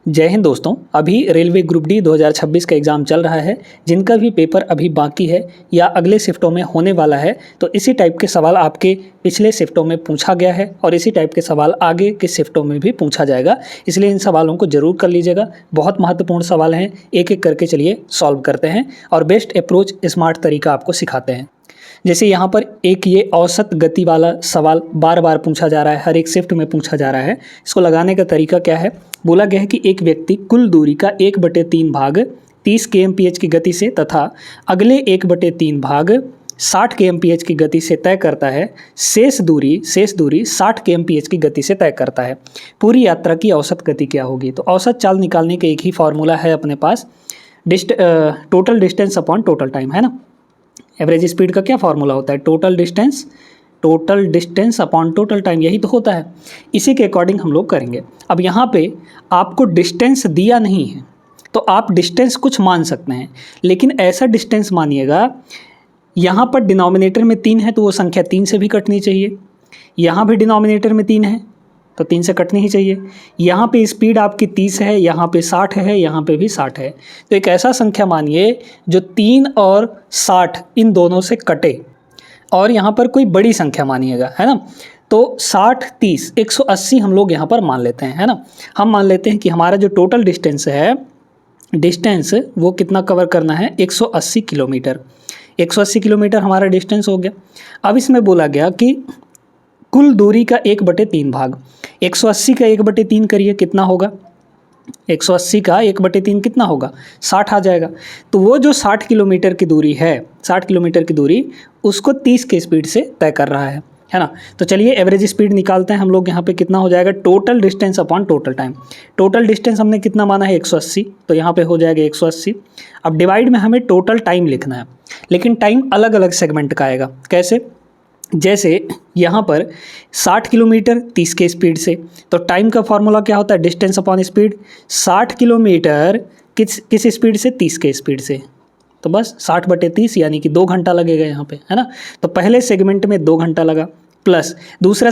जय हिंद दोस्तों। अभी रेलवे ग्रुप डी 2026 का एग्ज़ाम चल रहा है। जिनका भी पेपर अभी बाकी है या अगले शिफ्टों में होने वाला है, तो इसी टाइप के सवाल आपके पिछले शिफ्टों में पूछा गया है और इसी टाइप के सवाल आगे के शिफ्टों में भी पूछा जाएगा। इसलिए इन सवालों को जरूर कर लीजिएगा। बहुत महत्वपूर्ण सवाल हैं, एक एक करके चलिए सॉल्व करते हैं और बेस्ट अप्रोच स्मार्ट तरीका आपको सिखाते हैं। जैसे यहाँ पर एक ये औसत गति वाला सवाल बार बार पूछा जा रहा है, हर एक शिफ्ट में पूछा जा रहा है। इसको लगाने का तरीका क्या है? बोला गया है कि एक व्यक्ति कुल दूरी का 1/3 भाग 30 kmph की गति से तथा अगले 1/3 भाग 60 kmph की गति से तय करता है। शेष दूरी 60 kmph की गति से तय करता है। पूरी यात्रा की औसत गति क्या होगी? तो औसत चाल निकालने का एक ही फॉर्मूला है अपने पास, total distance upon total time, है ना। एवरेज स्पीड का क्या फॉर्मूला होता है? Total distance upon total time, यही तो होता है। इसी के अकॉर्डिंग हम लोग करेंगे। अब यहाँ पे आपको डिस्टेंस दिया नहीं है तो आप डिस्टेंस कुछ मान सकते हैं, लेकिन ऐसा डिस्टेंस मानिएगा, यहाँ पर डिनोमिनेटर में 3 है तो वो संख्या 3 से भी कटनी चाहिए। यहाँ भी डिनोमिनेटर में 3 है तो 3 से कटनी ही चाहिए। यहाँ पे स्पीड आपकी 30 है, यहाँ पे 60 है, यहाँ पे भी 60 है। तो एक ऐसा संख्या मानिए जो 3 और 60 इन दोनों से कटे, और यहाँ पर कोई बड़ी संख्या मानिएगा, है ना। तो 60 30 180 हम लोग यहाँ पर मान लेते हैं, है ना। हम मान लेते हैं कि हमारा जो टोटल डिस्टेंस है, डिस्टेंस वो कितना कवर करना है? 180 किलोमीटर। 180 किलोमीटर हमारा डिस्टेंस हो गया। अब इसमें बोला गया कि कुल दूरी का 1/3 भाग, 180 का 1/3 करिए, कितना होगा? 180 का 1/3 कितना होगा? 60 आ जाएगा। तो वो जो 60 किलोमीटर की दूरी है, 60 किलोमीटर की दूरी उसको 30 के स्पीड से तय कर रहा है ना। तो चलिए एवरेज स्पीड निकालते हैं हम लोग। यहाँ पे कितना हो जाएगा? Total distance upon total time. Total distance हमने कितना माना है? 180, तो यहाँ पे हो जाएगा 180। अब डिवाइड में हमें टोटल टाइम लिखना है, लेकिन टाइम अलग अलग सेगमेंट का आएगा। कैसे? जैसे यहाँ पर 60 किलोमीटर 30 के स्पीड से, तो टाइम का फॉर्मूला क्या होता है? Distance upon speed. 60 किलोमीटर किस स्पीड से? 30 के स्पीड से, तो बस 60/30 यानी कि 2 घंटा लगेगा यहाँ पे, है ना। तो पहले सेगमेंट में 2 घंटा लगा, प्लस दूसरा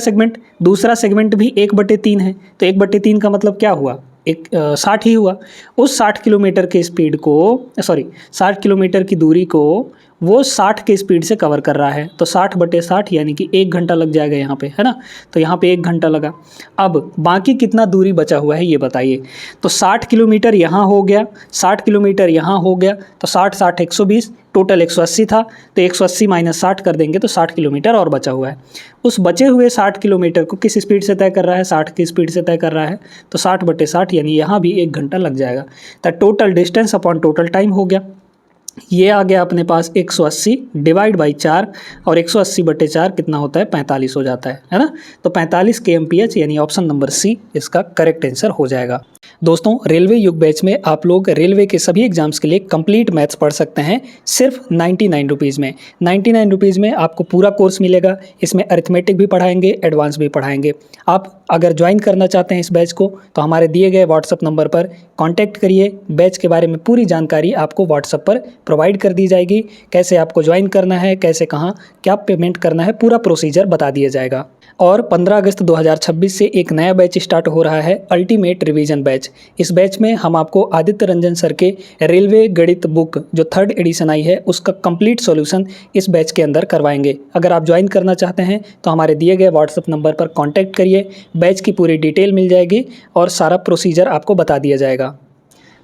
सेगमेंट भी 1/3 है, तो 1/3 का मतलब क्या हुआ? 60 ही हुआ। उस 60 किलोमीटर के स्पीड को 60 किलोमीटर की दूरी को वो 60 के स्पीड से कवर कर रहा है, तो 60/60 यानी कि 1 घंटा लग जाएगा यहाँ पे, है ना। तो यहाँ पे 1 घंटा लगा। अब बाकी कितना दूरी बचा हुआ है ये बताइए। तो 60 किलोमीटर यहाँ हो गया, 60 किलोमीटर यहाँ हो गया, तो 60 60 120, टोटल 180 था, तो 180 - 60 कर देंगे तो 60 किलोमीटर और बचा हुआ है। उस बचे हुए 60 किलोमीटर को किस स्पीड से तय कर रहा है? 60 की स्पीड से तय कर रहा है, तो 60/60 यानी यहाँ भी 1 घंटा लग जाएगा। तो total distance upon total time हो गया। ये आ गया अपने पास 180 डिवाइड बाई 4, और 180/4 कितना होता है? 45 हो जाता है ना। तो 45 kmph यानी ऑप्शन नंबर सी इसका करेक्ट आंसर हो जाएगा। दोस्तों, रेलवे युग बैच में आप लोग रेलवे के सभी एग्जाम्स के लिए कंप्लीट मैथ्स पढ़ सकते हैं सिर्फ 99 रुपीज़ में। 99 रुपीज़ में आपको पूरा कोर्स मिलेगा। इसमें अरिथमेटिक भी पढ़ाएंगे, एडवांस भी पढ़ाएंगे। आप अगर ज्वाइन करना चाहते हैं इस बैच को, तो हमारे दिए गए व्हाट्सअप नंबर पर कॉन्टैक्ट करिए। बैच के बारे में पूरी जानकारी आपको व्हाट्सअप पर प्रोवाइड कर दी जाएगी। कैसे आपको ज्वाइन करना है, कैसे कहाँ क्या पेमेंट करना है, पूरा प्रोसीजर बता दिया जाएगा। और 15 अगस्त 2026 से एक नया बैच स्टार्ट हो रहा है, अल्टीमेट रिवीजन बैच। इस बैच में हम आपको आदित्य रंजन सर के रेलवे गणित बुक जो 3rd एडिशन आई है उसका कंप्लीट सॉल्यूशन इस बैच के अंदर करवाएंगे। अगर आप ज्वाइन करना चाहते हैं तो हमारे दिए गए व्हाट्सएप नंबर पर कॉन्टैक्ट करिए। बैच की पूरी डिटेल मिल जाएगी और सारा प्रोसीजर आपको बता दिया जाएगा।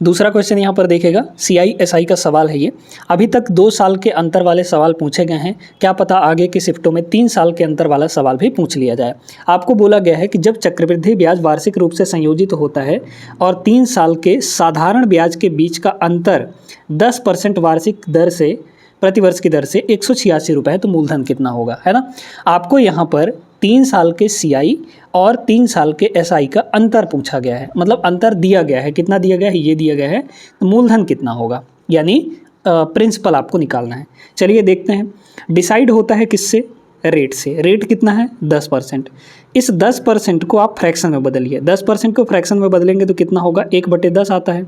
दूसरा क्वेश्चन यहाँ पर देखेगा, CISI का सवाल है ये। अभी तक 2 साल के अंतर वाले सवाल पूछे गए हैं, क्या पता आगे की शिफ्टों में 3 साल के अंतर वाला सवाल भी पूछ लिया जाए। आपको बोला गया है कि जब चक्रवृद्धि ब्याज वार्षिक रूप से संयोजित होता है और 3 साल के साधारण ब्याज के बीच का अंतर 10% वार्षिक दर से प्रतिवर्ष की दर से 186 रुपये है, तो मूलधन कितना होगा, है ना। आपको यहाँ पर 3 साल के CI और 3 साल के SI का अंतर पूछा गया है, मतलब अंतर दिया गया है। कितना दिया गया है? ये दिया गया है। तो मूलधन कितना होगा, यानी प्रिंसिपल आपको निकालना है। चलिए देखते हैं। डिसाइड होता है किससे? रेट से। रेट कितना है? 10%। इस 10% को आप फ्रैक्शन में बदलिए। 10% को फ्रैक्शन में बदलेंगे तो कितना होगा? 1/10 आता है।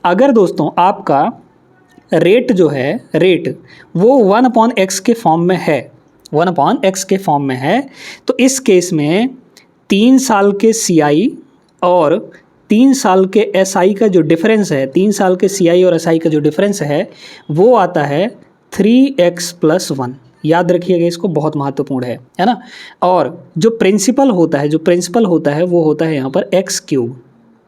अगर दोस्तों आपका रेट जो है, रेट वो 1/x के फॉर्म में है, 1/x के फॉर्म में है, तो इस केस में 3 साल के CI और 3 साल के SI का जो डिफरेंस है, 3 साल के CI और SI का जो डिफरेंस है वो आता है 3x+1। याद रखिएगा, इसको बहुत महत्वपूर्ण है ना। और जो प्रिंसिपल होता है वो होता है यहाँ पर x³।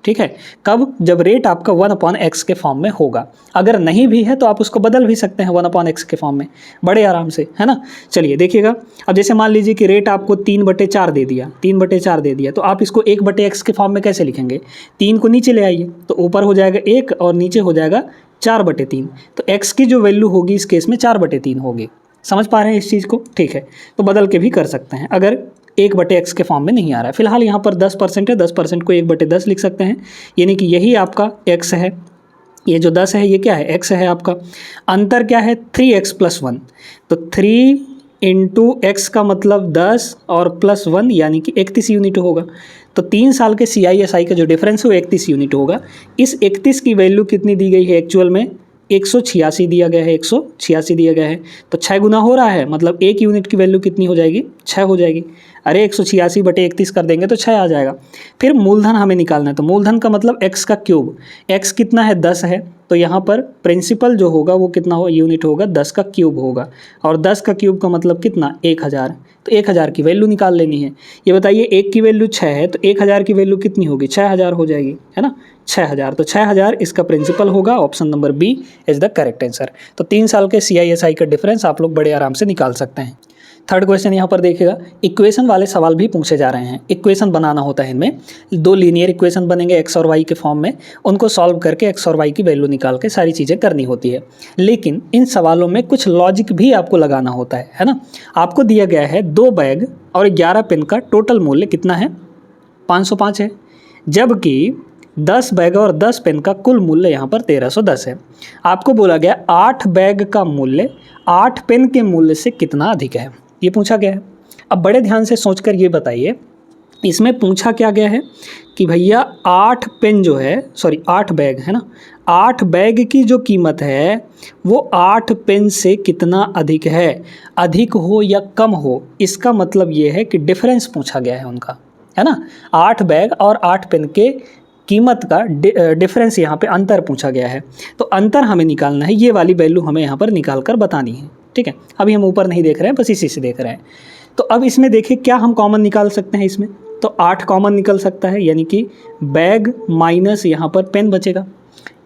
ठीक है, कब? जब रेट आपका 1/x के फॉर्म में होगा। अगर नहीं भी है तो आप उसको बदल भी सकते हैं 1/x के फॉर्म में, बड़े आराम से, है ना। चलिए देखिएगा, अब जैसे मान लीजिए कि रेट आपको 3/4 दे दिया, 3/4 दे दिया, तो आप इसको 1/x के फॉर्म में कैसे लिखेंगे? 3 को नीचे ले आइए तो ऊपर हो जाएगा 1 और नीचे हो जाएगा 4/3। तो x की जो वैल्यू होगी इस केस में 4/3 होगी। समझ पा रहे हैं इस चीज़ को? ठीक है, तो बदल के भी कर सकते हैं अगर 1/x के फॉर्म में नहीं आ रहा है। फिलहाल यहाँ पर 10% है, 10% को 1/10 लिख सकते हैं, यानी कि यही आपका x है। ये जो 10 है ये क्या है? x है आपका। अंतर क्या है? 3x+1। तो 3 × x का मतलब 10 और +1 यानी कि 31 यूनिट होगा। तो 3 साल के CI/SI का जो डिफरेंस है वो 31 यूनिट होगा। इस 31 की वैल्यू कितनी दी गई है एक्चुअल में? 186 दिया गया है, 186 दिया गया है। तो 6 गुना हो रहा है, मतलब 1 यूनिट की वैल्यू कितनी हो जाएगी? 6 हो जाएगी। अरे 186/31 कर देंगे तो 6 आ जाएगा। फिर मूलधन हमें निकालना है, तो मूलधन का मतलब x का क्यूब। x कितना है? 10 है, तो यहाँ पर प्रिंसिपल जो होगा वो कितना हो यूनिट होगा? 10 का क्यूब होगा। और 10 का क्यूब का मतलब कितना? 1000। तो 1000 की वैल्यू निकाल लेनी है। ये बताइए, 1 की वैल्यू 6 है तो 1000 की वैल्यू कितनी होगी? 6000 हो जाएगी, है ना। 6000, तो 6000 इसका प्रिंसिपल होगा। Option number B is the correct answer. तो 3 साल के CI/SI का डिफरेंस आप लोग बड़े आराम से निकाल सकते हैं। थर्ड क्वेश्चन यहाँ पर देखिएगा, इक्वेशन वाले सवाल भी पूछे जा रहे हैं। इक्वेशन बनाना होता है, इनमें 2 लीनियर इक्वेशन बनेंगे x और y के फॉर्म में, उनको सॉल्व करके x और y की वैल्यू निकाल के सारी चीज़ें करनी होती है। लेकिन इन सवालों में कुछ लॉजिक भी आपको लगाना होता है ना। आपको दिया गया है 2 बैग और 11 पेन का टोटल मूल्य कितना है? 505 है, जबकि 10 बैग और 10 पेन का कुल मूल्य यहाँ पर 1310 है। आपको बोला गया 8 बैग का मूल्य 8 पेन के मूल्य से कितना अधिक है, ये पूछा गया है। अब बड़े ध्यान से सोचकर ये बताइए, इसमें पूछा क्या गया है कि भैया 8 पेन जो है, सॉरी 8 बैग है ना, 8 बैग की जो कीमत है वो 8 पेन से कितना अधिक है। अधिक हो या कम हो, इसका मतलब ये है कि डिफरेंस पूछा गया है उनका, है ना। 8 बैग और 8 पेन के कीमत का डिफरेंस यहाँ पे अंतर पूछा गया है। तो अंतर हमें निकालना है, ये वाली वैल्यू हमें यहाँ पर निकाल कर बतानी है। ठीक है, अभी हम ऊपर नहीं देख रहे हैं, बस इसी से देख रहे हैं। तो अब इसमें देखिए क्या हम कॉमन निकाल सकते हैं इसमें, तो 8 कॉमन निकल सकता है, यानी कि बैग माइनस यहाँ पर पेन बचेगा,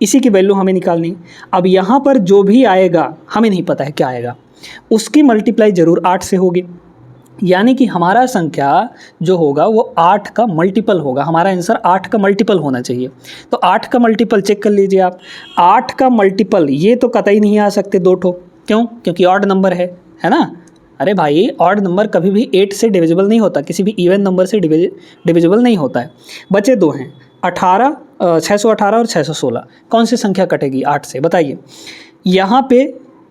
इसी की वैल्यू हमें निकालनी है। अब यहाँ पर जो भी आएगा हमें नहीं पता है क्या आएगा, उसकी मल्टीप्लाई ज़रूर 8 से होगी, यानी कि हमारा संख्या जो होगा वो 8 का मल्टीपल होगा। हमारा आंसर 8 का मल्टीपल होना चाहिए। तो 8 का मल्टीपल चेक कर लीजिए आप, 8 का मल्टीपल ये तो कतई नहीं आ सकते 2 ठो, क्यों? क्योंकि ऑड नंबर है ना। अरे भाई, ऑड नंबर कभी भी 8 से डिविजिबल नहीं होता, किसी भी इवन नंबर से डिविजिबल नहीं होता है। बचे 2 हैं, 618 और 616। कौन सी संख्या कटेगी 8 से, बताइए। यहाँ पे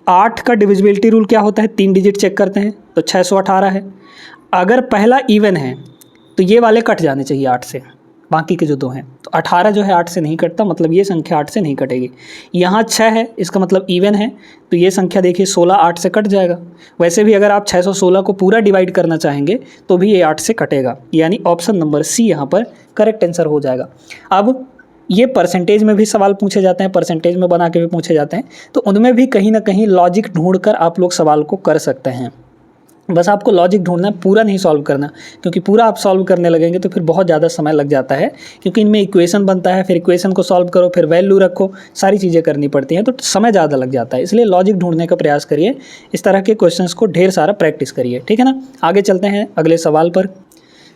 8 का डिविजिबिलिटी रूल क्या होता है? 3 डिजिट चेक करते हैं, तो 618 है। अगर पहला इवन है तो ये वाले कट जाने चाहिए 8 से, बाकी के जो 2 हैं। तो 18 जो है 8 से नहीं कटता, मतलब ये संख्या 8 से नहीं कटेगी। यहाँ 6 है, इसका मतलब इवन है, तो ये संख्या देखिए 16 8 से कट जाएगा। वैसे भी अगर आप 616 को पूरा डिवाइड करना चाहेंगे तो भी ये 8 से कटेगा, यानी ऑप्शन नंबर सी यहाँ पर करेक्ट आंसर हो जाएगा। अब ये परसेंटेज में भी सवाल पूछे जाते हैं, परसेंटेज में बना के भी पूछे जाते हैं, तो उनमें भी कहीं ना कहीं लॉजिक ढूंढकर आप लोग सवाल को कर सकते हैं। बस आपको लॉजिक ढूंढना है, पूरा नहीं सॉल्व करना, क्योंकि पूरा आप सॉल्व करने लगेंगे तो फिर बहुत ज़्यादा समय लग जाता है, क्योंकि इनमें इक्वेशन बनता है, फिर इक्वेशन को सॉल्व करो, फिर वैल्यू रखो, सारी चीज़ें करनी पड़ती हैं, तो समय ज़्यादा लग जाता है। इसलिए लॉजिक ढूंढने का प्रयास करिए, इस तरह के क्वेश्चंस को ढेर सारा प्रैक्टिस करिए, ठीक है ना। आगे चलते हैं अगले सवाल पर।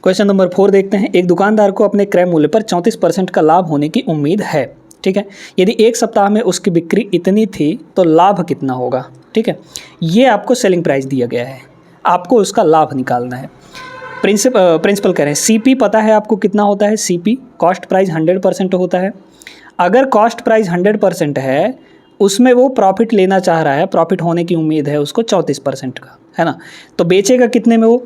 क्वेश्चन नंबर 4 देखते हैं। एक दुकानदार को अपने क्रय मूल्य पर 34% का लाभ होने की उम्मीद है, ठीक है। यदि एक सप्ताह में उसकी बिक्री इतनी थी तो लाभ कितना होगा, ठीक है। ये आपको सेलिंग प्राइस दिया गया है, आपको उसका लाभ निकालना है। प्रिंसिपल कह रहे हैं CP पता है आपको कितना होता है, CP कॉस्ट प्राइस 100% होता है। अगर कॉस्ट प्राइस 100% है, उसमें वो प्रॉफिट लेना चाह रहा है, प्रॉफिट होने की उम्मीद है उसको 34% का, है ना। तो बेचेगा कितने में? वो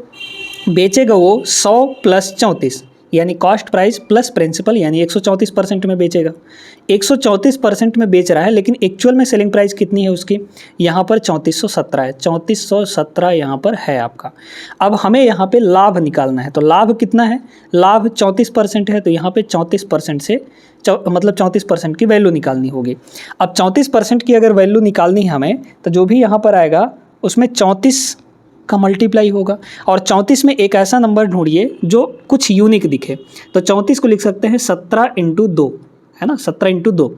बेचेगा वो 100 + 34, यानी कॉस्ट प्राइस प्लस प्रिंसिपल यानी 134% में बेचेगा। 134% में बेच रहा है, लेकिन एक्चुअल में सेलिंग प्राइस कितनी है उसकी, यहाँ पर 3417 है। 3417 यहाँ पर है आपका। अब हमें यहाँ पे लाभ निकालना है, तो लाभ कितना है, लाभ 34% है, तो यहाँ पे 34% से मतलब 34% की वैल्यू निकालनी होगी। अब 34% की अगर वैल्यू निकालनी है हमें, तो जो भी यहाँ पर आएगा उसमें 34 का मल्टीप्लाई होगा, और 34 में एक ऐसा नंबर ढूंढिए जो कुछ यूनिक दिखे। तो 34 को लिख सकते हैं 17 × 2, है ना, 17 × 2।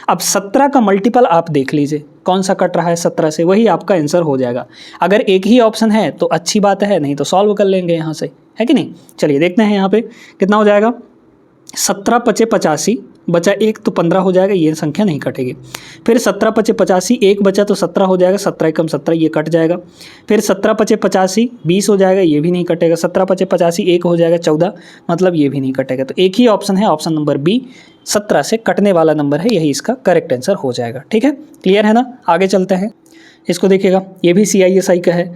अब 17 का मल्टीपल आप देख लीजिए कौन सा कट रहा है 17 से, वही आपका आंसर हो जाएगा। अगर एक ही ऑप्शन है तो अच्छी बात है, नहीं तो सॉल्व कर लेंगे यहाँ से, है कि नहीं। चलिए देखते हैं यहाँ पे कितना हो जाएगा। 17 × 5 = 85, बचा 1 तो 15 हो जाएगा, ये संख्या नहीं कटेगी। फिर 17 × 5 = 85, 1 बचा तो 17 हो जाएगा, 17 × 17 ये कट जाएगा। फिर 17 × 5 = 85, 20 हो जाएगा, ये भी नहीं कटेगा। 17 × 5 = 85, 1 हो जाएगा 14, मतलब ये भी नहीं कटेगा। तो एक ही ऑप्शन है, ऑप्शन नंबर बी, 17 से कटने वाला नंबर है, यही इसका करेक्ट आंसर हो जाएगा। ठीक है, क्लियर है ना। आगे चलते हैं, इसको देखिएगा, ये भी CISI का है।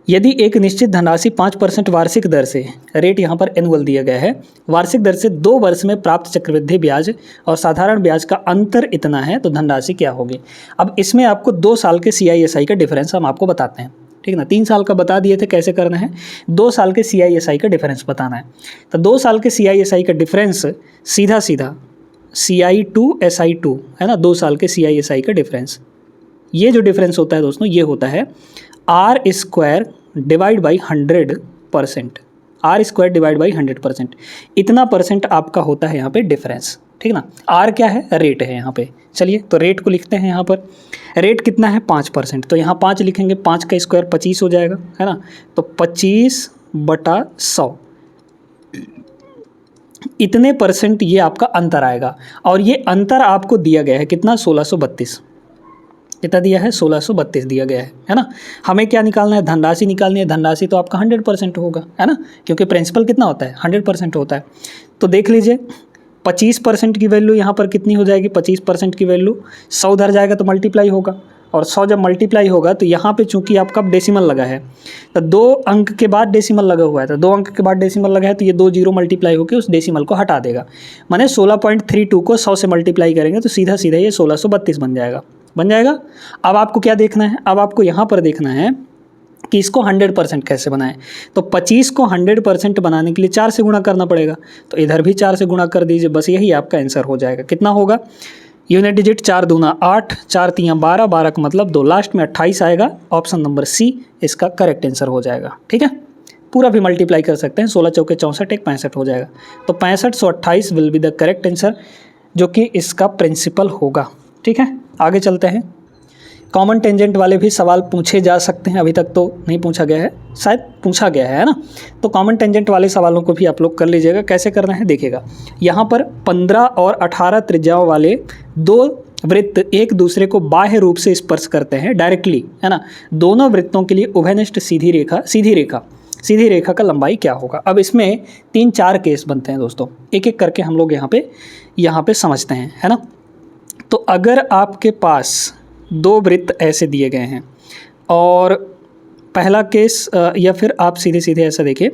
यदि एक निश्चित धनराशि 5% वार्षिक दर से, रेट यहाँ पर एनुअल दिया गया है, वार्षिक दर से 2 वर्ष में प्राप्त चक्रवृद्धि ब्याज और साधारण ब्याज का अंतर इतना है, तो धनराशि क्या होगी। अब इसमें आपको 2 साल के CISI का डिफरेंस हम आपको बताते हैं, ठीक ना। 3 साल का बता दिए थे कैसे करना है, 2 साल के CISI का डिफरेंस बताना है। तो 2 साल के CISI का डिफरेंस सीधा सीधा CI2 SI2 है ना, 2 साल के CISI का डिफरेंस, ये जो डिफरेंस होता है दोस्तों, ये होता है R² divide by 100%, R² divide by 100%, इतना परसेंट आपका होता है यहाँ पे डिफरेंस, ठीक ना। R क्या है, रेट है यहाँ पे। चलिए तो रेट को लिखते हैं यहाँ पर। रेट कितना है, 5%, तो यहाँ 5 लिखेंगे, 5 का स्क्वायर 25 हो जाएगा, है ना। तो 25/100 इतने परसेंट ये आपका अंतर आएगा, और ये अंतर आपको दिया गया है कितना, 1632। कितना दिया है, 1632 दिया गया है ना। हमें क्या निकालना है, धनराशि निकालनी है। धनराशि तो आपका 100% होगा, है ना, क्योंकि प्रिंसिपल कितना होता है, 100% होता है। तो देख लीजिए 25% की वैल्यू यहाँ पर कितनी हो जाएगी, 25% की वैल्यू 100 उधर जाएगा तो मल्टीप्लाई होगा, और 100 जब मल्टीप्लाई होगा तो यहाँ पे चूंकि आपका डेसिमल लगा है, तो 2 अंक के बाद डेसिमल लगा हुआ है, तो 2 अंक के बाद डेसिमल लगा है, तो ये 2 जीरो मल्टीप्लाई होकर उस डेसिमल को हटा देगा। माने 16.32 को 100 से मल्टीप्लाई करेंगे तो सीधा सीधा ये 1632 बन जाएगा। अब आपको क्या देखना है, अब आपको यहाँ पर देखना है कि इसको 100% कैसे बनाएं। तो 25 को 100% बनाने के लिए 4 से गुणा करना पड़ेगा, तो इधर भी 4 से गुणा कर दीजिए, बस यही आपका आंसर हो जाएगा। कितना होगा, यूनिट डिजिट 4 दूना 8, 4 तियाँ 12, 12 का मतलब 2, लास्ट में 28 आएगा। ऑप्शन नंबर सी इसका करेक्ट आंसर हो जाएगा। ठीक है, पूरा भी मल्टीप्लाई कर सकते हैं, 16 चौके 64, 65 हो जाएगा। तो 65/128 will be the correct answer, जो कि इसका प्रिंसिपल होगा। ठीक है, आगे चलते हैं। कॉमन टेंजेंट वाले भी सवाल पूछे जा सकते हैं, अभी तक तो नहीं पूछा गया है, शायद पूछा गया है ना। तो कॉमन टेंजेंट वाले सवालों को भी आप लोग कर लीजिएगा। कैसे करना है देखिएगा, यहाँ पर 15 और 18 त्रिज्याओं वाले 2 वृत्त एक दूसरे को बाह्य रूप से स्पर्श करते हैं डायरेक्टली, है ना। दोनों वृत्तों के लिए उभयनिष्ठ सीधी रेखा का लंबाई क्या होगा। अब इसमें 3-4 केस बनते हैं दोस्तों, एक एक करके हम लोग यहाँ पे समझते हैं, है ना। तो अगर आपके पास 2 वृत्त ऐसे दिए गए हैं, और पहला केस या फिर आप सीधे सीधे ऐसा देखिए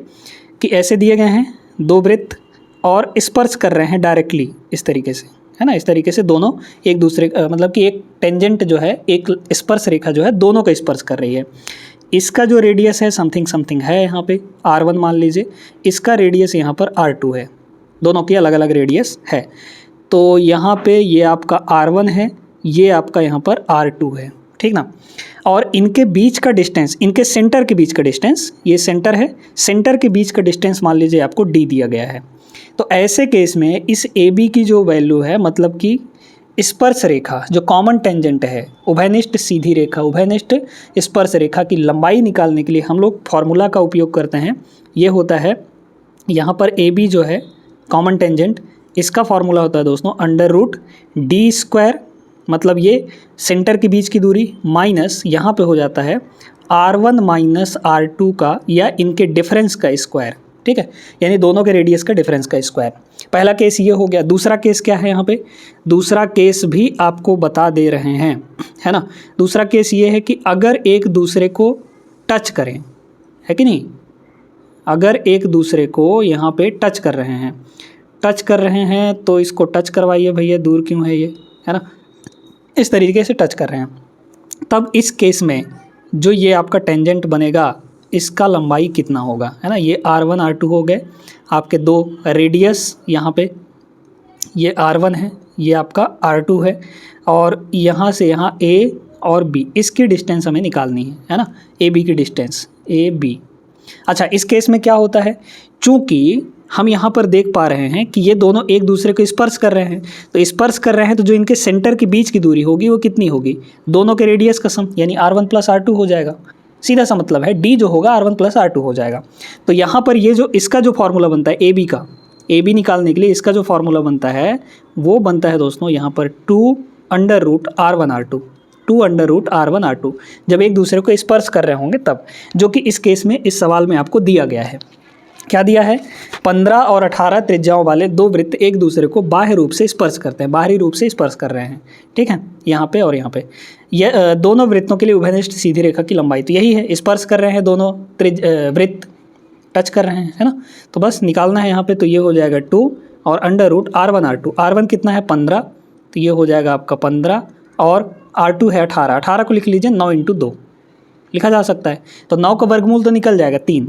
कि ऐसे दिए गए हैं 2 वृत्त और स्पर्श कर रहे हैं डायरेक्टली इस तरीके से, है ना। इस तरीके से दोनों एक दूसरे मतलब कि एक टेंजेंट जो है, एक स्पर्श रेखा जो है, दोनों का स्पर्श कर रही है। इसका जो रेडियस है समथिंग है, यहाँ पे R1 मान लीजिए, इसका रेडियस यहाँ पर R2 है, दोनों की अलग अलग रेडियस है। तो यहाँ पे ये आपका R1 है, ये आपका यहाँ पर R2 है, ठीक ना। और इनके बीच का डिस्टेंस, इनके सेंटर के बीच का डिस्टेंस, ये सेंटर है, सेंटर के बीच का डिस्टेंस मान लीजिए आपको D दिया गया है। तो ऐसे केस में इस AB की जो वैल्यू है, मतलब कि स्पर्श रेखा जो कॉमन टेंजेंट है, उभयनिष्ठ सीधी रेखा, उभयनिष्ठ स्पर्श रेखा की लंबाई निकालने के लिए हम लोग फॉर्मूला का उपयोग करते हैं। ये होता है यहाँ पर AB जो है कॉमन टेंजेंट, इसका फॉर्मूला होता है दोस्तों √D², मतलब ये सेंटर के बीच की दूरी, माइनस यहाँ पे हो जाता है R1 - R2 का या इनके डिफरेंस का स्क्वायर। ठीक है, यानी दोनों के रेडियस का डिफरेंस का स्क्वायर। पहला केस ये हो गया। दूसरा केस क्या है यहाँ पे, दूसरा केस भी आपको बता दे रहे हैं, है ना। दूसरा केस ये है कि अगर एक दूसरे को टच करें, है कि नहीं, अगर एक दूसरे को यहाँ पे टच कर रहे हैं तो इसको टच करवाइए भैया, दूर क्यों है ये, है ना, इस तरीके से टच कर रहे हैं, तब इस केस में जो ये आपका टेंजेंट बनेगा इसका लंबाई कितना होगा, है ना। ये R1 R2 हो गए आपके दो रेडियस, यहाँ पे ये R1 है, ये आपका R2 है, और यहाँ से यहाँ A और B इसकी डिस्टेंस हमें निकालनी है ना, AB की डिस्टेंस AB। अच्छा, इस केस में क्या होता है, चूँकि हम यहाँ पर देख पा रहे हैं कि ये दोनों एक दूसरे को स्पर्श कर रहे हैं, तो स्पर्श कर रहे हैं तो जो इनके सेंटर के बीच की दूरी होगी वो कितनी होगी, दोनों के रेडियस का सम, यानी R1 + R2 हो जाएगा। सीधा सा मतलब है D जो होगा R1 + R2 हो जाएगा। तो यहाँ पर ये जो इसका जो फार्मूला बनता है AB का, AB निकालने के लिए इसका जो फार्मूला बनता है वो बनता है दोस्तों यहाँ पर 2√R1R2, 2√R1R2, जब एक दूसरे को स्पर्श कर रहे होंगे तब, जो कि इस केस में इस सवाल में आपको दिया गया है। क्या दिया है, 15 और 18 त्रिज्याओं वाले दो वृत्त एक दूसरे को बाह्य रूप से स्पर्श करते हैं, बाहरी रूप से स्पर्श कर रहे हैं, ठीक है, यहाँ पे और यहाँ पे। यह दोनों वृत्तों के लिए उभयनिष्ठ सीधी रेखा की लंबाई तो यही है, स्पर्श कर रहे हैं दोनों वृत्त, टच कर रहे हैं, है ना, तो बस निकालना है यहाँ पे। तो ये हो जाएगा 2 और √R1R2, R1 कितना है 15, तो ये हो जाएगा आपका 15, और R2 है 18, 18 को लिख लीजिए 9 × 2 लिखा जा सकता है, तो 9 का वर्गमूल तो निकल जाएगा 3,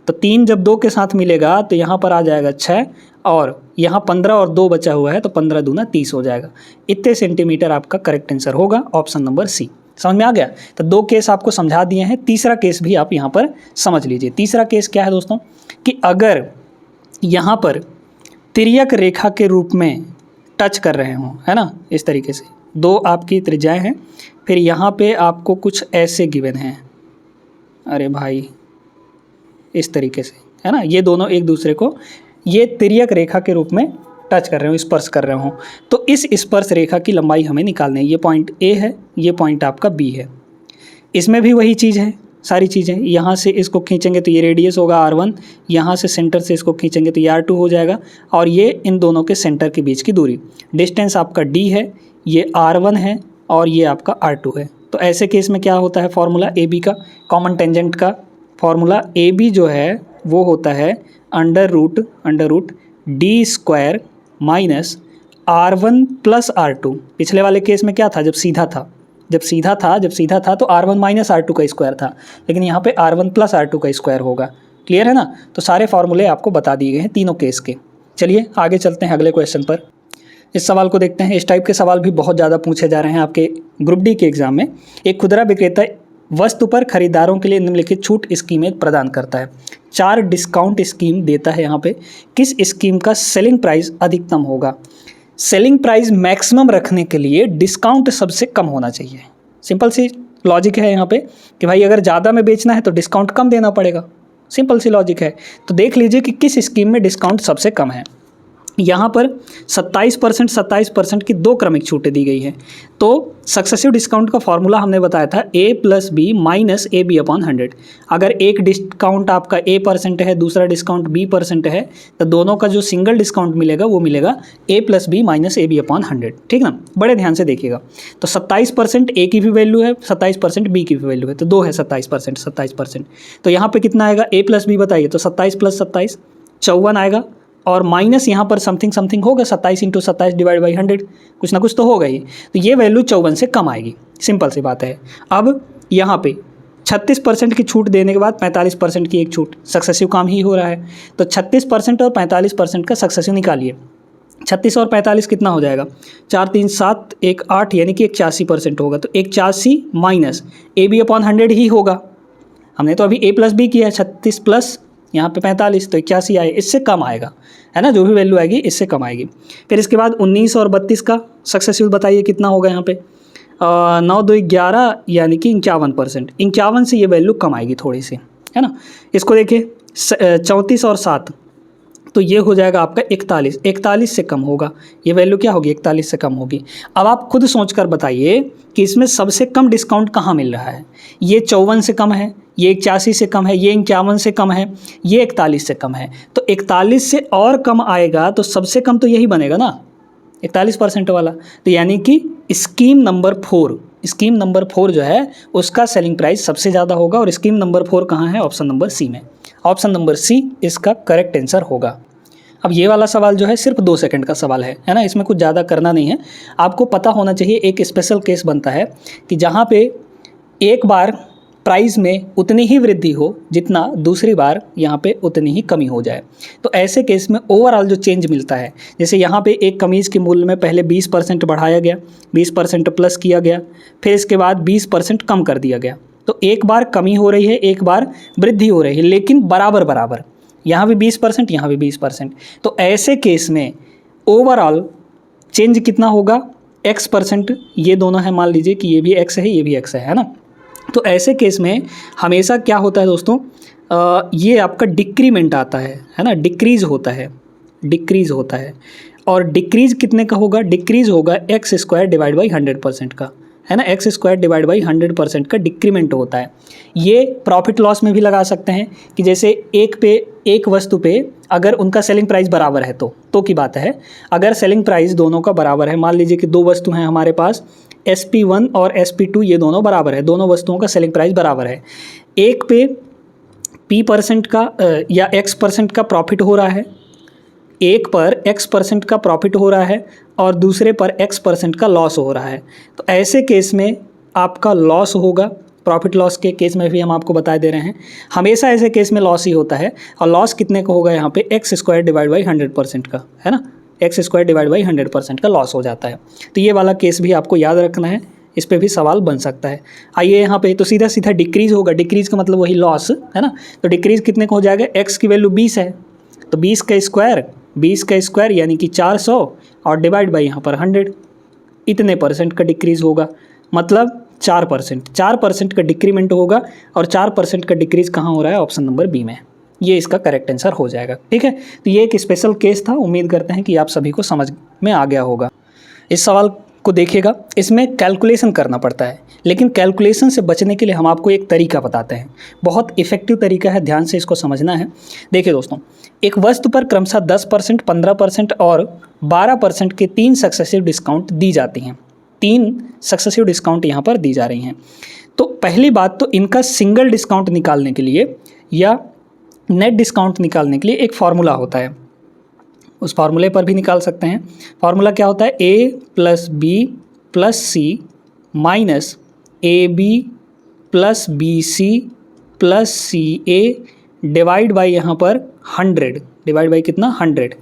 तो 3 जब 2 के साथ मिलेगा तो यहाँ पर आ जाएगा 6, और यहाँ 15 और 2 बचा हुआ है तो 15 दूना 30 हो जाएगा। इतने सेंटीमीटर आपका करेक्ट आंसर होगा, ऑप्शन नंबर सी। समझ में आ गया। तो 2 केस आपको समझा दिए हैं, तीसरा केस भी आप यहाँ पर समझ लीजिए। तीसरा केस क्या है दोस्तों, कि अगर यहाँ पर तिर्यक रेखा के रूप में टच कर रहे हों, है ना, इस तरीके से दो आपकी त्रिज्याएं हैं, फिर यहाँ पे आपको कुछ ऐसे गिवन हैं, अरे भाई इस तरीके से, है ना, ये दोनों एक दूसरे को ये तिर्यक रेखा के रूप में टच कर रहे हो, स्पर्श कर रहे हो, तो इस स्पर्श रेखा की लंबाई हमें निकालनी है। ये पॉइंट A है, ये पॉइंट आपका B है। इसमें भी वही चीज़ है, सारी चीज़ें, यहाँ से इसको खींचेंगे तो ये रेडियस होगा R1, यहाँ से सेंटर से इसको खींचेंगे तो ये R2 हो जाएगा, और ये इन दोनों के सेंटर के बीच की दूरी, डिस्टेंस आपका D है, ये R1 है और ये आपका R2 है। तो ऐसे केस में क्या होता है, फार्मूला AB का, कॉमन टेंजेंट का फार्मूला AB जो है वो होता है under root D² minus R1 + R2। पिछले वाले केस में क्या था, जब सीधा था तो R1 - R2 का स्क्वायर था, लेकिन यहाँ पे R1 + R2 का स्क्वायर होगा। क्लियर है ना। तो सारे फार्मूले आपको बता दिए गए हैं तीनों केस के। चलिए आगे चलते हैं अगले क्वेश्चन पर। इस सवाल को देखते हैं। इस टाइप के सवाल भी बहुत ज़्यादा पूछे जा रहे हैं आपके ग्रुप डी के एग्जाम में। एक खुदरा विक्रेता वस्तु पर खरीदारों के लिए निम्नलिखित छूट स्कीमें प्रदान करता है। 4 डिस्काउंट स्कीम देता है। यहाँ पे किस स्कीम का सेलिंग प्राइस अधिकतम होगा। सेलिंग प्राइस मैक्सिमम रखने के लिए डिस्काउंट सबसे कम होना चाहिए। सिंपल सी लॉजिक है यहाँ पे कि भाई अगर ज़्यादा में बेचना है तो डिस्काउंट कम देना पड़ेगा। सिंपल सी लॉजिक है। तो देख लीजिए कि किस स्कीम में डिस्काउंट सबसे कम है। यहाँ पर 27% की 2 क्रमिक छूटें दी गई हैं। तो सक्सेसिव डिस्काउंट का फॉर्मूला हमने बताया था A + B - AB/100। अगर एक डिस्काउंट आपका A% है, दूसरा डिस्काउंट B% है, तो दोनों का जो सिंगल डिस्काउंट मिलेगा वो मिलेगा A + B - AB/100। ठीक ना, बड़े ध्यान से देखिएगा। तो 27% A की भी वैल्यू है, 27% B की भी वैल्यू है, तो 2 है 27%। तो यहाँ पर कितना आएगा A + B बताइए। तो 27 + 27 54 आएगा, और माइनस यहाँ पर समथिंग होगा, 27 × 27 / 100, कुछ ना कुछ तो होगा ही। तो ये वैल्यू 54 से कम आएगी। सिंपल सी बात है। अब यहाँ पे 36% की छूट देने के बाद 45% की एक छूट, सक्सेसिव काम ही हो रहा है। तो 36% और 45% का सक्सेसिव निकालिए। 36 और 45 कितना हो जाएगा, 4 3 7 1 8, यानी कि 81% होगा। तो 81 माइनस AB/100 ही होगा। हमने तो अभी A + B किया है, 36 प्लस यहाँ पे 45, तो 81 आए, इससे कम आएगा, है ना। जो भी वैल्यू आएगी इससे कम आएगी। फिर इसके बाद 19 और 32 का सक्सेसिव बताइए कितना होगा। यहाँ पे 9 2 11, यानी कि 51%। 51 से ये वैल्यू कम आएगी थोड़ी सी, है ना। इसको देखिए 34 और 7, तो ये हो जाएगा आपका 41। 41 से कम होगा, ये वैल्यू क्या होगी, 41 से कम होगी। अब आप खुद सोचकर बताइए कि इसमें सबसे कम डिस्काउंट कहाँ मिल रहा है। ये 54 से कम है, ये 81 से कम है, ये 51 से कम है, ये 41 से कम है। तो 41 से और कम आएगा तो सबसे कम तो यही बनेगा ना, 41% वाला। तो यानी कि स्कीम नंबर 4 जो है उसका सेलिंग प्राइस सबसे ज़्यादा होगा। और स्कीम नंबर 4 कहाँ है, ऑप्शन नंबर सी में। ऑप्शन नंबर सी इसका करेक्ट आंसर होगा। अब ये वाला सवाल जो है सिर्फ 2 सेकंड का सवाल है ना, इसमें कुछ ज़्यादा करना नहीं है। आपको पता होना चाहिए एक स्पेशल केस बनता है कि जहाँ पे एक बार प्राइस में उतनी ही वृद्धि हो जितना दूसरी बार यहाँ पे उतनी ही कमी हो जाए। तो ऐसे केस में ओवरऑल जो चेंज मिलता है, जैसे यहाँ पे एक कमीज़ के मूल्य में पहले 20% बढ़ाया गया, 20% प्लस किया गया, फिर इसके बाद 20% कम कर दिया गया। तो एक बार कमी हो रही है, एक बार वृद्धि हो रही है, लेकिन बराबर बराबर, यहाँ भी 20%, यहाँ भी 20%। तो ऐसे केस में ओवरऑल चेंज कितना होगा, x%। ये दोनों है, मान लीजिए कि ये भी x है, ये भी x है ना। तो ऐसे केस में हमेशा क्या होता है दोस्तों, ये आपका डिक्रीमेंट आता है ना, डिक्रीज़ होता है। और डिक्रीज़ कितने का होगा, डिक्रीज़ होगा x² डिवाइड बाई 100% का, है ना। x² डिवाइड बाई 100% का डिक्रीमेंट होता है। ये प्रॉफिट लॉस में भी लगा सकते हैं कि जैसे एक वस्तु पे अगर उनका सेलिंग प्राइस बराबर है तो की बात है, अगर सेलिंग प्राइस दोनों का बराबर है, मान लीजिए कि 2 वस्तु हैं हमारे पास, SP1 और SP2 ये दोनों बराबर है, दोनों वस्तुओं का सेलिंग प्राइस बराबर है। एक पे P% का या X% का प्रॉफिट हो रहा है, एक पर X% का प्रॉफिट हो रहा है और दूसरे पर X% का लॉस हो रहा है। तो ऐसे केस में आपका लॉस होगा। प्रॉफिट लॉस के केस में भी हम आपको बता दे रहे हैं, हमेशा ऐसे केस में लॉस ही होता है। और लॉस कितने का होगा यहाँ पे, x² डिवाइड बाई 100% का, है ना, x² डिवाइड बाई 100% का लॉस हो जाता है। तो ये वाला केस भी आपको याद रखना है, इस पे भी सवाल बन सकता है। आइए यहाँ पे तो सीधा सीधा डिक्रीज़ होगा, डिक्रीज़ का मतलब वही लॉस, है ना। तो डिक्रीज़ कितने का हो जाएगा, x की वैल्यू 20 है तो 20 का स्क्वायर यानी कि 400 और डिवाइड बाई यहाँ पर 100, इतने % का डिक्रीज़ होगा, मतलब 4% का डिक्रीमेंट होगा। और 4% का डिक्रीज़ कहाँ हो रहा है, ऑप्शन नंबर बी में। ये इसका करेक्ट आंसर हो जाएगा, ठीक है। तो ये एक स्पेशल केस था, उम्मीद करते हैं कि आप सभी को समझ में आ गया होगा। इस सवाल को देखिएगा, इसमें कैलकुलेशन करना पड़ता है, लेकिन कैलकुलेशन से बचने के लिए हम आपको एक तरीका बताते हैं, बहुत इफेक्टिव तरीका है, ध्यान से इसको समझना है। देखिए दोस्तों, एक वस्तु पर क्रमशः 10%, 15% और 12% के 3 सक्सेसिव डिस्काउंट दी जाती हैं, 3 सक्सेसिव डिस्काउंट यहाँ पर दी जा रही हैं। तो पहली बात तो इनका सिंगल डिस्काउंट निकालने के लिए या नेट डिस्काउंट निकालने के लिए एक फार्मूला होता है, उस फार्मूले पर भी निकाल सकते हैं। फार्मूला क्या होता है, A + B + C minus AB + BC + CA divide by यहाँ पर 100, डिवाइड बाई कितना 100,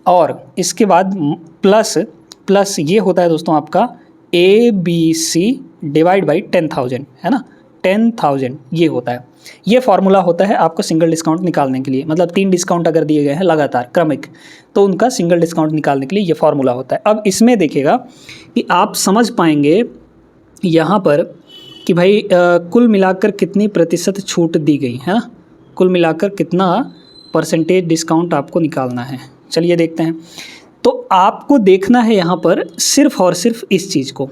और इसके बाद प्लस ये होता है दोस्तों आपका ABC डिवाइड बाई 10,000, है ना, 10,000 ये होता है। ये फार्मूला होता है आपको सिंगल डिस्काउंट निकालने के लिए, मतलब 3 डिस्काउंट अगर दिए गए हैं लगातार क्रमिक, तो उनका सिंगल डिस्काउंट निकालने के लिए ये फार्मूला होता है। अब इसमें देखिएगा कि आप समझ पाएंगे यहाँ पर कि भाई कुल मिलाकर कितनी प्रतिशत छूट दी गई है ना, कुल मिलाकर कितना % डिस्काउंट आपको निकालना है। चलिए देखते हैं। तो आपको देखना है यहाँ पर सिर्फ और सिर्फ इस चीज़ को,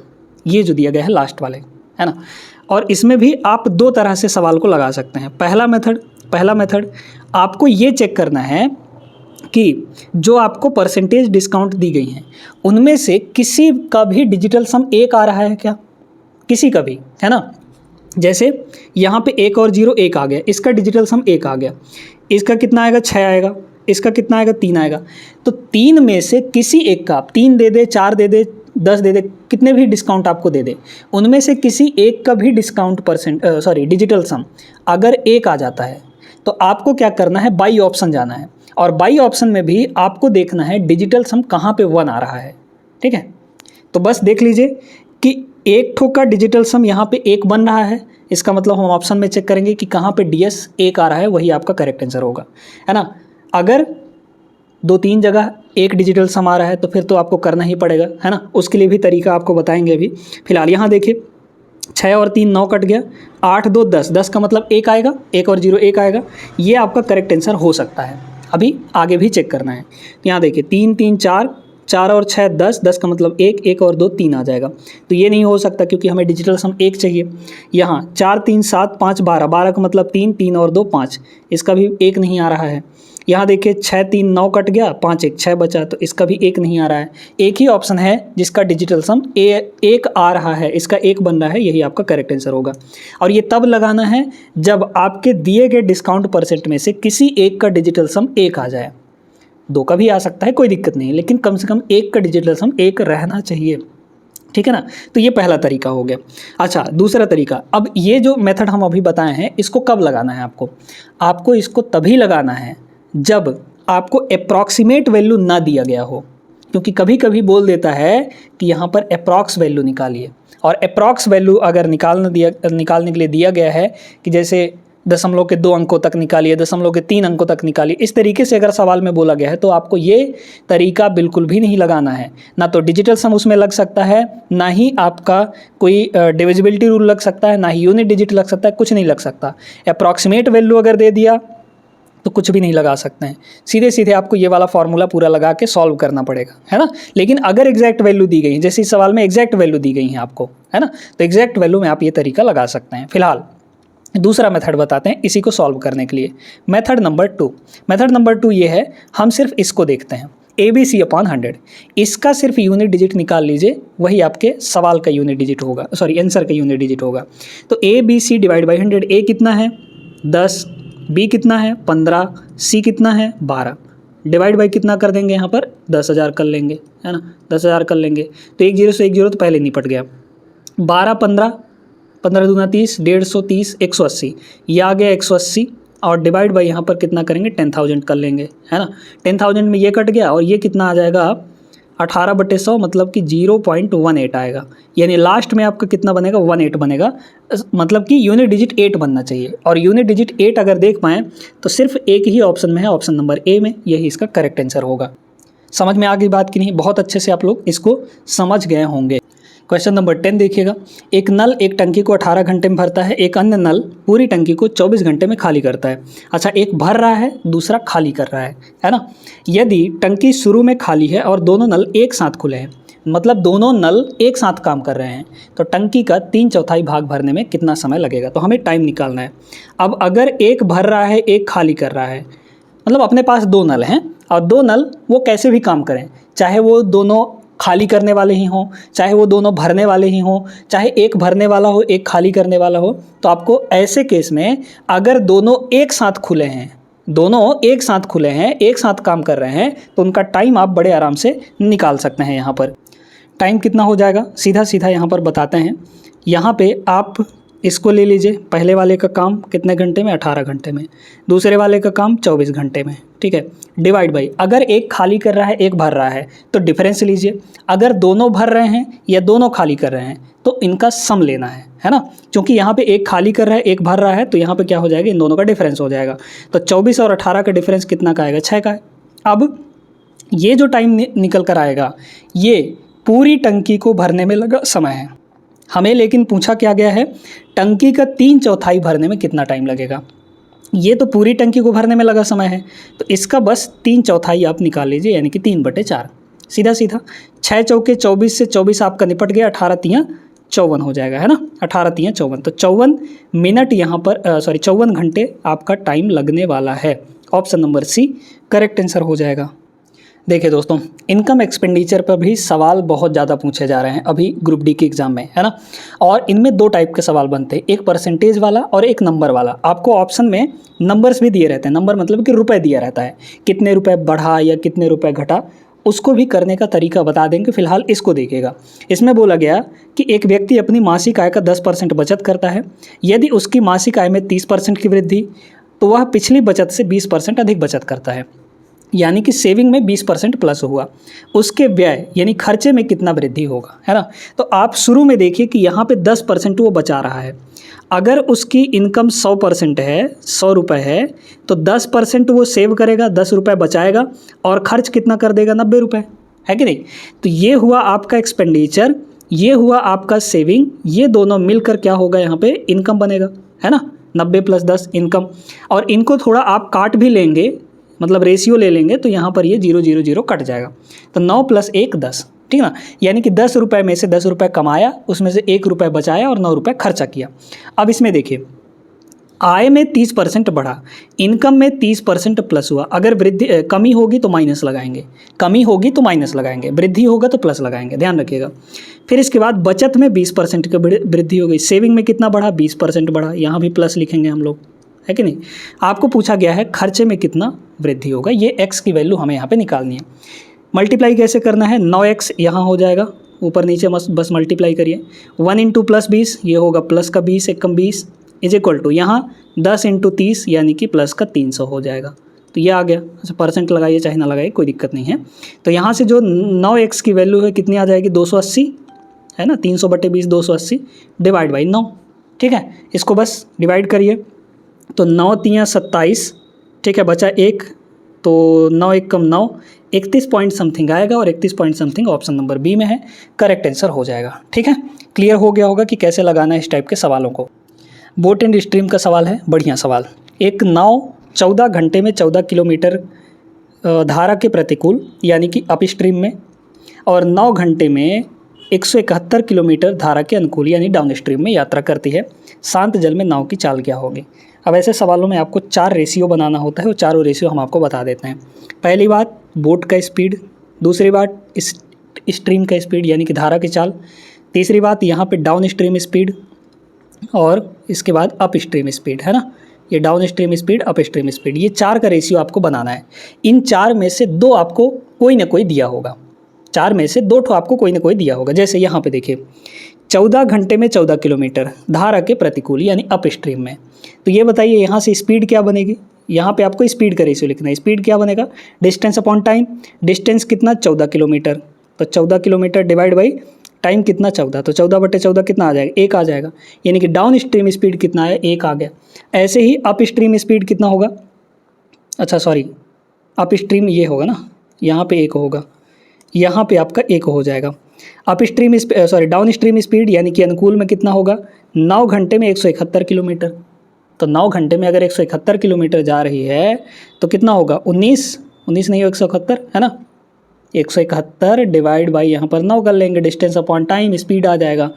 ये जो दिया गया है लास्ट वाले, है ना। और इसमें भी आप 2 तरह से सवाल को लगा सकते हैं। पहला मेथड आपको ये चेक करना है कि जो आपको % डिस्काउंट दी गई हैं उनमें से किसी का भी डिजिटल सम 1 आ रहा है क्या, किसी का भी, है ना। जैसे यहाँ पे 1 और 0 1 आ गया, इसका डिजिटल सम 1 आ गया, इसका कितना आएगा 6 आएगा, इसका कितना आएगा 3 आएगा। तो 3 में से किसी एक का, 3 दे दे, 4 दे दे, 10 दे दे, कितने भी डिस्काउंट आपको दे दे, उनमें से किसी एक का भी डिस्काउंट डिजिटल सम अगर 1 आ जाता है तो आपको क्या करना है, बाई ऑप्शन जाना है। और बाई ऑप्शन में भी आपको देखना है डिजिटल सम कहाँ पे 1 आ रहा है, ठीक है। तो बस देख लीजिए कि एक ठो का डिजिटल सम यहाँ पे 1 बन रहा है, इसका मतलब हम ऑप्शन में चेक करेंगे कि कहाँ पे DS 1 आ रहा है, वही आपका करेक्ट आंसर होगा, है ना। अगर 2-3 जगह एक डिजिटल सम आ रहा है तो फिर तो आपको करना ही पड़ेगा, है ना। उसके लिए भी तरीका आपको बताएंगे अभी। फिलहाल यहाँ देखिए 6 और 3 9 कट गया, 8 2 10, 10 का मतलब 1 आएगा, 1 और 0 1 आएगा, ये आपका करेक्ट आंसर हो सकता है। अभी आगे भी चेक करना है। यहाँ देखिए 3 3 4, 4 और 6 10, 10 का मतलब 1, 1 और 2 3 आ जाएगा। तो ये नहीं हो सकता क्योंकि हमें डिजिटल सम 1 चाहिए। यहाँ 4 3 7 5 12, 12 का मतलब 3, 3 और 2 5, इसका भी 1 नहीं आ रहा है। यहाँ देखिए 6 3 9 कट गया, 5 1 6 बचा, तो इसका भी एक नहीं आ रहा है। एक ही ऑप्शन है जिसका डिजिटल सम एक आ रहा है, इसका एक बन रहा है, यही आपका करेक्ट आंसर होगा। और ये तब लगाना है जब आपके दिए गए डिस्काउंट परसेंट में से किसी एक का डिजिटल सम एक आ जाए। 2 का भी आ सकता है, कोई दिक्कत नहीं है, लेकिन कम से कम एक का डिजिटल सम एक रहना चाहिए, ठीक है ना। तो ये पहला तरीका हो गया। अच्छा, दूसरा तरीका, अब ये जो मेथड हम अभी बताए हैं इसको कब लगाना है आपको इसको तभी लगाना है जब आपको अप्रॉक्सीमेट वैल्यू ना दिया गया हो, क्योंकि कभी कभी बोल देता है कि यहाँ पर अप्रॉक्स वैल्यू निकालिए, और अप्रॉक्स वैल्यू अगर निकालने के लिए दिया गया है कि जैसे दशमलव के 2 अंकों तक निकालिए, दशमलव के 3 अंकों तक निकालिए, इस तरीके से अगर सवाल में बोला गया है तो आपको ये तरीका बिल्कुल भी नहीं लगाना है। ना तो डिजिटल सम उसमें लग सकता है, ना ही आपका कोई डिविजिबिलिटी रूल लग सकता है, ना ही यूनिट डिजिट लग सकता है, कुछ नहीं लग सकता। अप्रॉक्सीमेट वैल्यू अगर दे दिया तो कुछ भी नहीं लगा सकते हैं, सीधे सीधे आपको ये वाला फॉर्मूला पूरा लगा के सॉल्व करना पड़ेगा, है ना। लेकिन अगर एग्जैक्ट वैल्यू दी गई, जैसे इस सवाल में एग्जैक्ट वैल्यू दी गई है आपको, है ना, तो एग्जैक्ट वैल्यू में आप ये तरीका लगा सकते हैं। फिलहाल दूसरा मेथड बताते हैं इसी को सॉल्व करने के लिए। मेथड नंबर 2 ये है, हम सिर्फ इसको देखते हैं, ABC/100, इसका सिर्फ यूनिट डिजिट निकाल लीजिए, वही आपके सवाल का यूनिट डिजिट होगा, सॉरी आंसर का यूनिट डिजिट होगा। तो ABC डिवाइड बाई 100, A कितना है 10, B कितना है 15, C कितना है 12, डिवाइड बाई कितना कर देंगे यहाँ पर 10,000 कर लेंगे, है ना, 10,000 कर लेंगे। तो 1 0 से 1 0 तो पहले निपट गया, 12 15 15 दूना 30, 150 30 180, ये आ गया 180, और डिवाइड बाई यहाँ पर कितना करेंगे 10,000 कर लेंगे, है ना। 10,000 में ये कट गया और ये कितना आ जाएगा 18/100, मतलब कि 0.18 आएगा, यानी लास्ट में आपका कितना बनेगा 18 बनेगा, मतलब कि यूनिट डिजिट 8 बनना चाहिए। और यूनिट डिजिट 8 अगर देख पाएँ तो सिर्फ एक ही ऑप्शन में है, ऑप्शन नंबर ए में, यही इसका करेक्ट आंसर होगा। समझ में आ गई बात कि नहीं? बहुत अच्छे से आप लोग इसको समझ गए होंगे। क्वेश्चन नंबर 10 देखिएगा, एक नल एक टंकी को 18 घंटे में भरता है, एक अन्य नल पूरी टंकी को 24 घंटे में खाली करता है। अच्छा, एक भर रहा है, दूसरा खाली कर रहा है ना। यदि टंकी शुरू में खाली है और दोनों नल एक साथ खुले हैं, मतलब दोनों नल एक साथ काम कर रहे हैं, तो टंकी का 3/4 भाग भरने में कितना समय लगेगा, तो हमें टाइम निकालना है। अब अगर एक भर रहा है एक खाली कर रहा है, मतलब अपने पास 2 नल हैं और 2 नल वो कैसे भी काम करें, चाहे वो दोनों खाली करने वाले ही हों, चाहे वो दोनों भरने वाले ही हों, चाहे एक भरने वाला हो एक खाली करने वाला हो, तो आपको ऐसे केस में अगर दोनों एक साथ खुले हैं, एक साथ काम कर रहे हैं, तो उनका टाइम आप बड़े आराम से निकाल सकते हैं। यहाँ पर टाइम कितना हो जाएगा सीधा सीधा यहाँ पर बताते हैं। यहाँ पे आप इसको ले लीजिए, पहले वाले का काम कितने घंटे में 18 घंटे में, दूसरे वाले का काम 24 घंटे में, ठीक है। डिवाइड बाई, अगर एक खाली कर रहा है एक भर रहा है तो डिफरेंस लीजिए, अगर दोनों भर रहे हैं या दोनों खाली कर रहे हैं तो इनका सम लेना है ना। क्योंकि यहाँ पे एक खाली कर रहा है एक भर रहा है, तो यहाँ पे क्या हो जाएगा, इन दोनों का डिफरेंस हो जाएगा। तो 24 और 18 का डिफरेंस कितना का आएगा 6 का है। अब ये जो टाइम निकल कर आएगा ये पूरी टंकी को भरने में लगा समय है। हमें लेकिन पूछा क्या गया है, टंकी का 3/4 भरने में कितना टाइम लगेगा। ये तो पूरी टंकी को भरने में लगा समय है, तो इसका बस 3/4 आप निकाल लीजिए, यानी कि 3/4, सीधा सीधा 6 चौके 24 से 24 आपका निपट गया, 18 तियाँ 54 हो जाएगा, है ना, 18 तियाँ 54, तो 54 मिनट यहाँ पर 54 घंटे आपका टाइम लगने वाला है। Option number C correct answer हो जाएगा। देखिए दोस्तों, इनकम एक्सपेंडिचर पर भी सवाल बहुत ज़्यादा पूछे जा रहे हैं अभी ग्रुप डी के एग्ज़ाम में, है ना। और इनमें 2 टाइप के सवाल बनते हैं, एक परसेंटेज वाला और एक नंबर वाला। आपको ऑप्शन में नंबर्स भी दिए रहते हैं, नंबर मतलब कि रुपए दिया रहता है, कितने रुपए बढ़ा या कितने रुपए घटा, उसको भी करने का तरीका बता देंगे। फिलहाल इसको देखिएगा। इसमें बोला गया कि एक व्यक्ति अपनी मासिक आय का 10% बचत करता है, यदि उसकी मासिक आय में 30% की वृद्धि, तो वह पिछली बचत से 20% अधिक बचत करता है, यानी कि सेविंग में 20% प्लस हुआ। उसके व्यय यानी खर्चे में कितना वृद्धि होगा, है ना। तो आप शुरू में देखिए कि यहाँ पे 10% वो बचा रहा है। अगर उसकी इनकम 100% है, 100 रुपये है, तो 10% वो सेव करेगा, 10 रुपये बचाएगा, और खर्च कितना कर देगा 90 रुपये, है कि नहीं। तो ये हुआ आपका एक्सपेंडिचर, ये हुआ आपका सेविंग, ये दोनों मिलकर क्या होगा यहाँ पे इनकम बनेगा, है ना। 90 + 10 इनकम, और इनको थोड़ा आप काट भी लेंगे, मतलब रेशियो ले लेंगे, तो यहाँ पर ये 0 0 0 कट जाएगा। तो 9 + 1 10, ठीक है ना। यानी कि 10 रुपये में से 10 रुपये कमाया, उसमें से 1 रुपये बचाया और 9 रुपये खर्चा किया। अब इसमें देखिए, आय में 30% बढ़ा, इनकम में 30% प्लस हुआ। अगर वृद्धि कमी होगी तो माइनस लगाएंगे, कमी होगी तो माइनस लगाएंगे, वृद्धि होगा तो प्लस लगाएंगे, ध्यान रखिएगा। फिर इसके बाद बचत में 20% की वृद्धि हो गई, सेविंग में कितना बढ़ा, 20% बढ़ा, यहाँ भी प्लस लिखेंगे हम लोग, है कि नहीं। आपको पूछा गया है खर्चे में कितना वृद्धि होगा, ये x की वैल्यू हमें यहाँ पे निकालनी है। मल्टीप्लाई कैसे करना है, 9x यहाँ हो जाएगा, ऊपर नीचे बस मल्टीप्लाई करिए। 1 इंटू प्लस 20, ये होगा प्लस का 20 एकम 20 इज इक्वल टू यहाँ 10 इंटू 30 यानी कि प्लस का 300 हो जाएगा। तो ये आ गया। अच्छा, परसेंट लगाइए चाहे ना लगाइए, कोई दिक्कत नहीं है। तो यहाँ से जो 9x की वैल्यू है कितनी आ जाएगी, 280 है ना, 300/20 280 डिवाइड बाई 9, ठीक है। इसको बस डिवाइड करिए, तो 9 तियाँ 27, ठीक है, बचा 1, तो 9 एकम 9, 31 पॉइंट समथिंग आएगा और 31 point something option number B में है, करेक्ट आंसर हो जाएगा। ठीक है, क्लियर हो गया होगा कि कैसे लगाना है इस टाइप के सवालों को। बोट एंड स्ट्रीम का सवाल है, बढ़िया सवाल। एक नाव 14 घंटे में 14 किलोमीटर धारा के प्रतिकूल यानी कि अप स्ट्रीम में और 9 घंटे में 171 किलोमीटर धारा के अनुकूल यानी डाउन स्ट्रीम में यात्रा करती है। शांत जल में नाव की चाल क्या होगी। अब ऐसे सवालों में आपको 4 रेशियो बनाना होता है, वो चारों रेशियो हम आपको बता देते हैं। पहली बात बोट का स्पीड, दूसरी बात स्ट्रीम का स्पीड यानी कि धारा की चाल, तीसरी बात यहाँ पे डाउन स्ट्रीम स्पीड और इसके बाद अप स्ट्रीम स्पीड, है ना। ये down stream speed, up stream speed, ये 4 का रेशियो आपको बनाना है। इन 4 में से 2 आपको कोई ना कोई दिया होगा, 4 में से 2 ठो आपको कोई ना कोई दिया होगा। जैसे यहाँ पे देखिए 14 घंटे में 14 किलोमीटर धारा के प्रतिकूल यानी अप स्ट्रीम में, तो ये बताइए यहाँ से स्पीड क्या बनेगी। यहाँ पे आपको स्पीड का रेशियो लिखना है। स्पीड क्या बनेगा, डिस्टेंस अपॉन टाइम। डिस्टेंस कितना, 14 किलोमीटर, तो 14 किलोमीटर डिवाइड बाई टाइम कितना, 14, तो 14/14 कितना आ जाएगा, 1 आ जाएगा। यानी कि डाउन स्ट्रीम स्पीड कितना है, 1 आ गया। ऐसे ही अप स्ट्रीम स्पीड कितना होगा, अच्छा सॉरी अप स्ट्रीम ये होगा ना, यहाँ पे 1 होगा, यहाँ पे आपका 1 हो जाएगा। Up stream down stream speed यानी कि अनुकूल में कितना होगा, 9 घंटे में 171 किलोमीटर, तो 9 घंटे में अगर 171 किलोमीटर जा रही है तो कितना होगा, 19 नहीं हो 171 है ना, 171 डिवाइड बाई यहाँ पर 9 कर लेंगे, डिस्टेंस अपॉन टाइम, स्पीड आ जाएगा,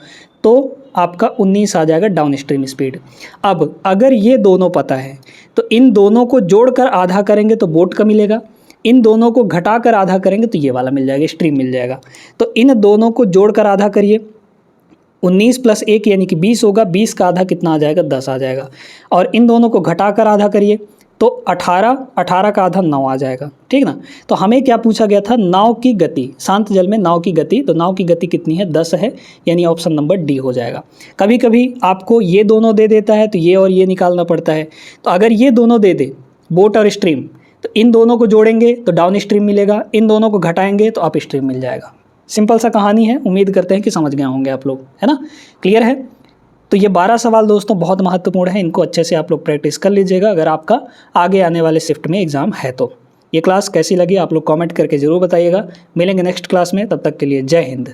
तो आपका 19 आ जाएगा डाउन स्ट्रीम स्पीड। अब अगर ये दोनों पता है तो इन दोनों को जोड़कर आधा करेंगे तो बोट का मिलेगा, इन दोनों को घटाकर आधा करेंगे तो ये वाला मिल जाएगा, स्ट्रीम मिल जाएगा। तो इन दोनों को जोड़कर आधा करिए, 19 + 1 यानी कि 20 होगा, 20 का आधा कितना आ जाएगा, 10 आ जाएगा। और इन दोनों को घटाकर आधा करिए तो 18 का आधा 9 आ जाएगा, ठीक ना। तो हमें क्या पूछा गया था, नाव की गति, शांत जल में नाव की गति, तो नाव की गति कितनी है, 10 है, यानी ऑप्शन नंबर डी हो जाएगा। कभी कभी आपको ये दोनों दे देता है तो ये और ये निकालना पड़ता है। तो अगर ये दोनों दे दे, बोट और स्ट्रीम, तो इन दोनों को जोड़ेंगे तो डाउन स्ट्रीम मिलेगा, इन दोनों को घटाएंगे तो अप स्ट्रीम मिल जाएगा। सिंपल सा कहानी है, उम्मीद करते हैं कि समझ गए होंगे आप लोग, है ना, क्लियर है। तो ये 12 सवाल दोस्तों बहुत महत्वपूर्ण है, इनको अच्छे से आप लोग प्रैक्टिस कर लीजिएगा अगर आपका आगे आने वाले शिफ्ट में एग्जाम है तो। ये क्लास कैसी लगी आप लोग कमेंट करके ज़रूर बताइएगा। मिलेंगे नेक्स्ट क्लास में, तब तक के लिए जय हिंद।